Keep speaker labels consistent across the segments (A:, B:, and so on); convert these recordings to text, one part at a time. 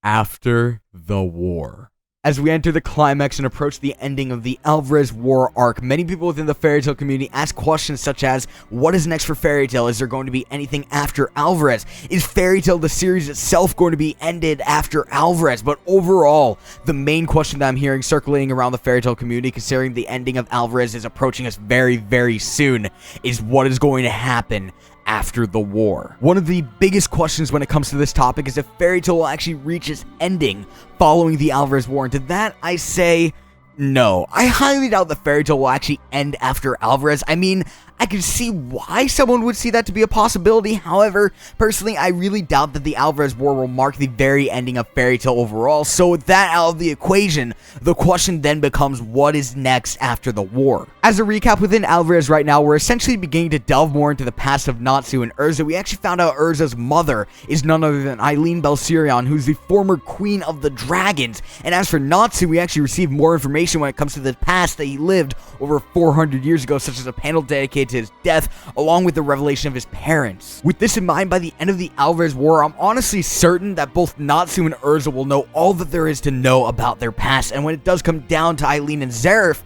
A: after the war. As we enter the climax and approach the ending of the Alvarez War arc, many people within the Fairy Tail community ask questions such as, what is next for Fairy Tail? Is there going to be anything after Alvarez? Is Fairy Tail, the series itself, going to be ended after Alvarez? But overall, the main question that I'm hearing circulating around the Fairy Tail community, considering the ending of Alvarez is approaching us very, very soon, is what is going to happen after the war. One of the biggest questions when it comes to this topic is if Fairy Tail will actually reach its ending following the Alvarez War, and to that I say no. I highly doubt that Fairy Tail will actually end after Alvarez. I mean, I can see why someone would see that to be a possibility. However, personally, I really doubt that the Alvarez War will mark the very ending of Fairy Tail overall. So with that out of the equation, the question then becomes, what is next after the war? As a recap, within Alvarez right now, we're essentially beginning to delve more into the past of Natsu and Urza. We actually found out Urza's mother is none other than e.n.d, who's the former queen of the dragons. And as for Natsu, we actually received more information when it comes to the past that he lived over 400 years ago, such as a panel dedicated to his death, along with the revelation of his parents. With this in mind, by the end of the Alvarez War, I'm honestly certain that both Natsu and Urza will know all that there is to know about their past, and when it does come down to e.n.d and Zeref,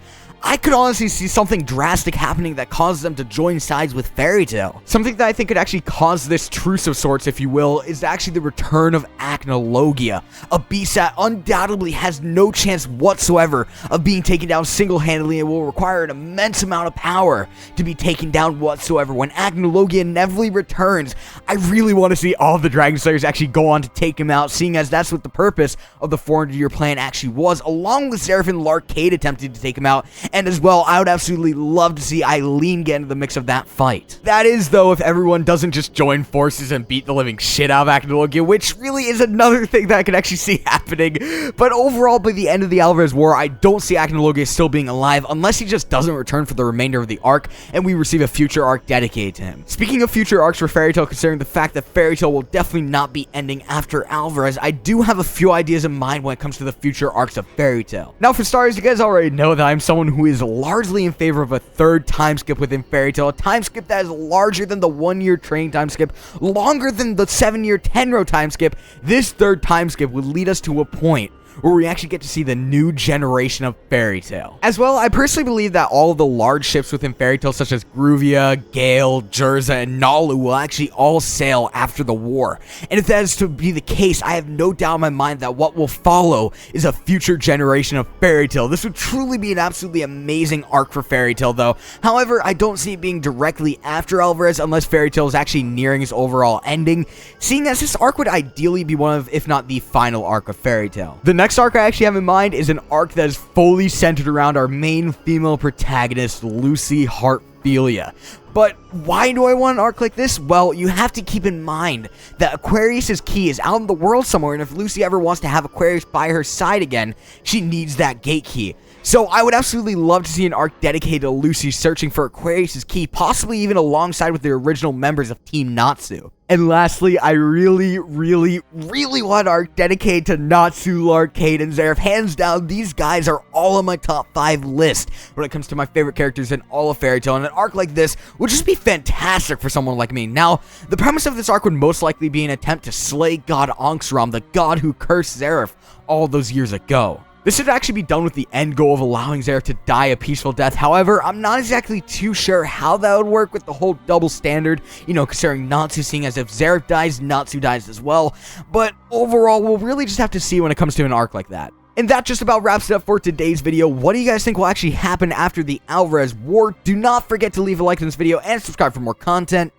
A: I could honestly see something drastic happening that causes them to join sides with Fairy Tail. Something that I think could actually cause this truce of sorts, if you will, is actually the return of Acnologia, a beast that undoubtedly has no chance whatsoever of being taken down single-handedly and will require an immense amount of power to be taken down whatsoever. When Acnologia inevitably returns, I really want to see all of the Dragon Slayers actually go on to take him out, seeing as that's what the purpose of the 400-year plan actually was, along with Zeref and Larcade attempting to take him out. And as well, I would absolutely love to see e.n.d get into the mix of that fight. That is, though, if everyone doesn't just join forces and beat the living shit out of Acnologia, which really is another thing that I can actually see happening. But overall, by the end of the Alvarez War, I don't see Acnologia still being alive, unless he just doesn't return for the remainder of the arc, and we receive a future arc dedicated to him. Speaking of future arcs for Fairy Tail, considering the fact that Fairy Tail will definitely not be ending after Alvarez, I do have a few ideas in mind when it comes to the future arcs of Fairy Tail. Now, for starters, you guys already know that I'm someone who is largely in favor of a third time skip within Fairy Tail, a time skip that is larger than the 1-year training time skip, longer than the 7-year Tenro time skip. This third time skip would lead us to a point where we actually get to see the new generation of Fairy Tail. As well, I personally believe that all of the large ships within Fairy Tail, such as Gruvia, Gale, Jerza, and Nalu, will actually all sail after the war. And if that is to be the case, I have no doubt in my mind that what will follow is a future generation of Fairy Tail. This would truly be an absolutely amazing arc for Fairy Tail, though. However, I don't see it being directly after Alvarez unless Fairy Tail is actually nearing its overall ending, seeing as this arc would ideally be one of, if not the final arc of Fairy Tail. The next arc I actually have in mind is an arc that is fully centered around our main female protagonist, Lucy Heartfilia. But why do I want an arc like this? Well, you have to keep in mind that Aquarius' key is out in the world somewhere, and if Lucy ever wants to have Aquarius by her side again, she needs that gate key. So I would absolutely love to see an arc dedicated to Lucy searching for Aquarius' key, possibly even alongside with the original members of Team Natsu. And lastly, I really want an arc dedicated to Natsu, Larcade, and Zeref. Hands down, these guys are all on my top 5 list when it comes to my favorite characters in all of Fairy Tail, and an arc like this would just be fantastic for someone like me. Now, the premise of this arc would most likely be an attempt to slay God Anxram, the god who cursed Zeref all those years ago. This should actually be done with the end goal of allowing Zeref to die a peaceful death. However, I'm not exactly too sure how that would work with the whole double standard, considering Natsu, seeing as if Zeref dies, Natsu dies as well. But overall, we'll really just have to see when it comes to an arc like that. And that just about wraps it up for today's video. What do you guys think will actually happen after the Alvarez War? Do not forget to leave a like on this video and subscribe for more content.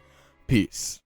A: Peace.